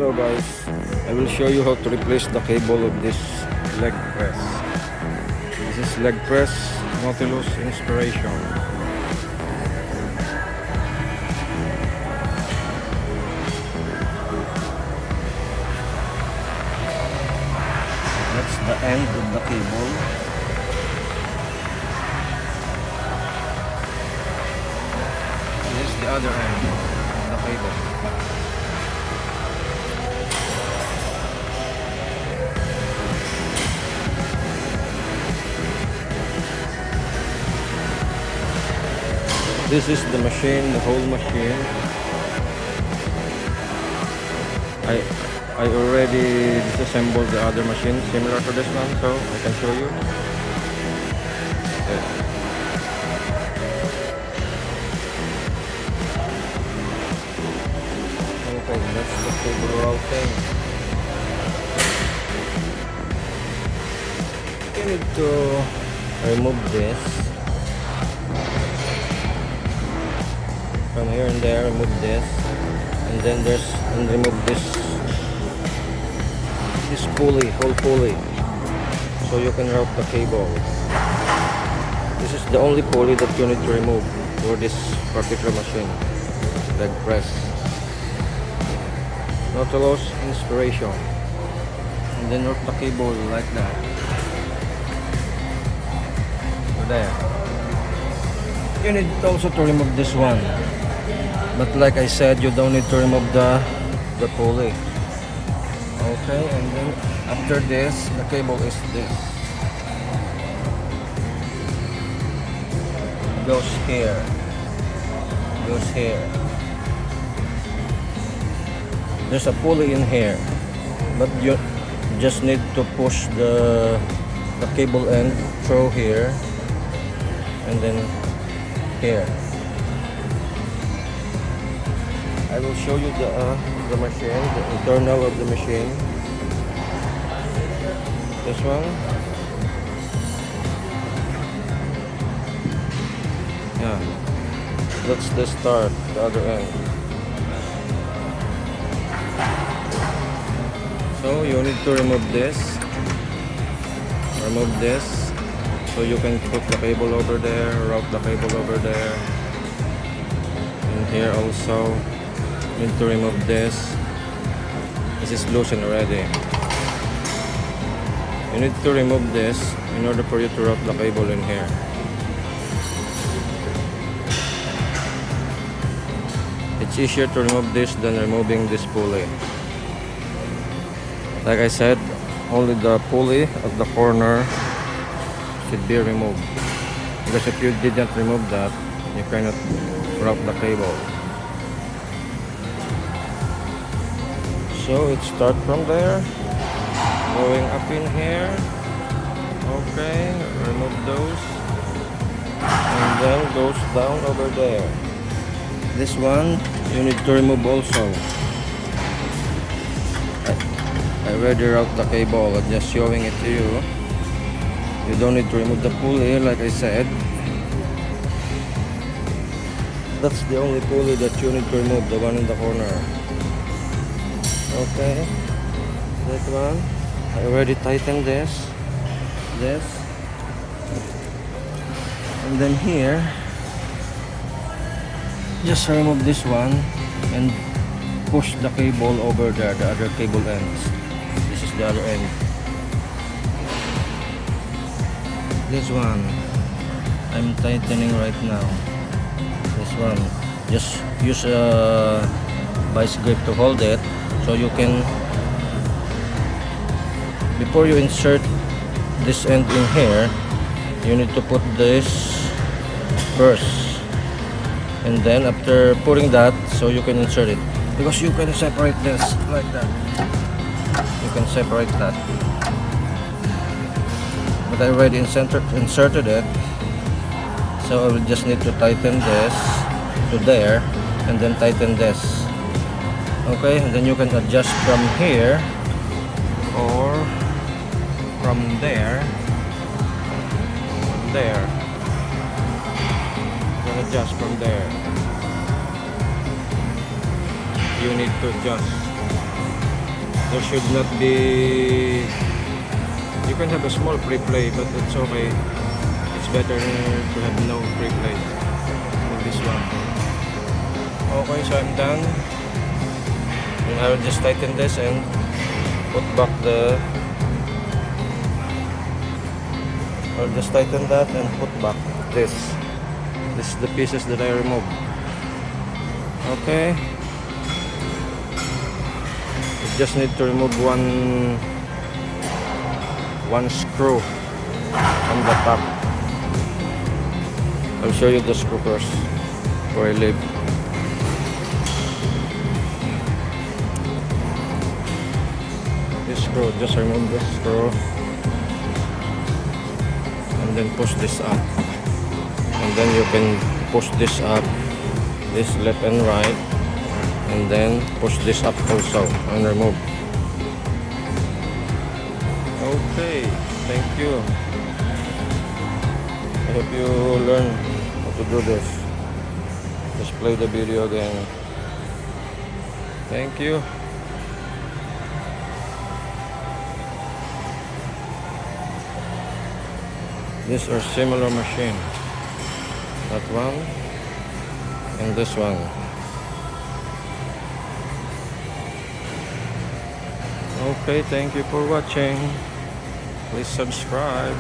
Hello guys, I will show you how to replace the cable of this leg press. This is leg press Nautilus Inspiration. That's the end of the cable. This is the other end of the cable. This is the machine, the whole machine. I already disassembled the other machine similar to this one, so I can show you. Okay. Okay, that's the cable routing. You need to remove this. From here and there, remove this, and then remove this pulley, whole pulley, so you can route the cable. This is the only pulley that you need to remove for this particular machine, leg press. Nautilus Inspiration, and then route the cable like that. So there. You need also to remove this one. But like I said, you don't need to remove the pulley. Okay, and then after this, the cable is this. Goes here. Goes here. There's a pulley in here, but you just need to push the cable end through here, and then here. I will show you the machine, the internal of the machine. This one. Yeah. That's the start, the other end. So you need to remove this. Remove this. So you can put the cable over there, route the cable over there. And here also. Need to remove this. This is loosened already. You need to remove this in order for you to route the cable in here. It's easier to remove this than removing this pulley. Like I said, only the pulley at the corner should be removed, because if you didn't remove that, you cannot route the cable. So it starts from there, going up in here. Okay, remove those, and then goes down over there. This one you need to remove also. I already route the cable, I'm just showing it to you. You don't need to remove the pulley, like I said. That's the only pulley that you need to remove, the one in the corner. Okay, that one. I already tightened this, and then here, just remove this one and push the cable over there, the other cable ends. This is the other end. This one, I'm tightening right now. This one, just use a vice grip to hold it. So you can, before you insert this end in here, you need to put this first, and then after putting that, so you can insert it, because you can separate this like that. You can separate that, but I already inserted it, so I will just need to tighten this to there, and then tighten this. Okay, and then you can adjust from here or from there. You can adjust from there. You need to adjust. There should not be. You can have a small pre-play, but it's okay. It's better to have no pre-play than this one. Okay, so I'm done. And I will just tighten this and put back the. I'll just tighten that and put back this. This is the pieces that I removed. Okay. You just need to remove one screw on the top. I'll show you the screw first before I leave. This screw, just remove this screw and then push this up, and then you can push this up, this left and right, and then push this up also and remove. Okay, thank you. I hope you learn how to do this. Just play the video again. Thank you. These are similar machine. That one and this one. Okay, thank you for watching. Please subscribe.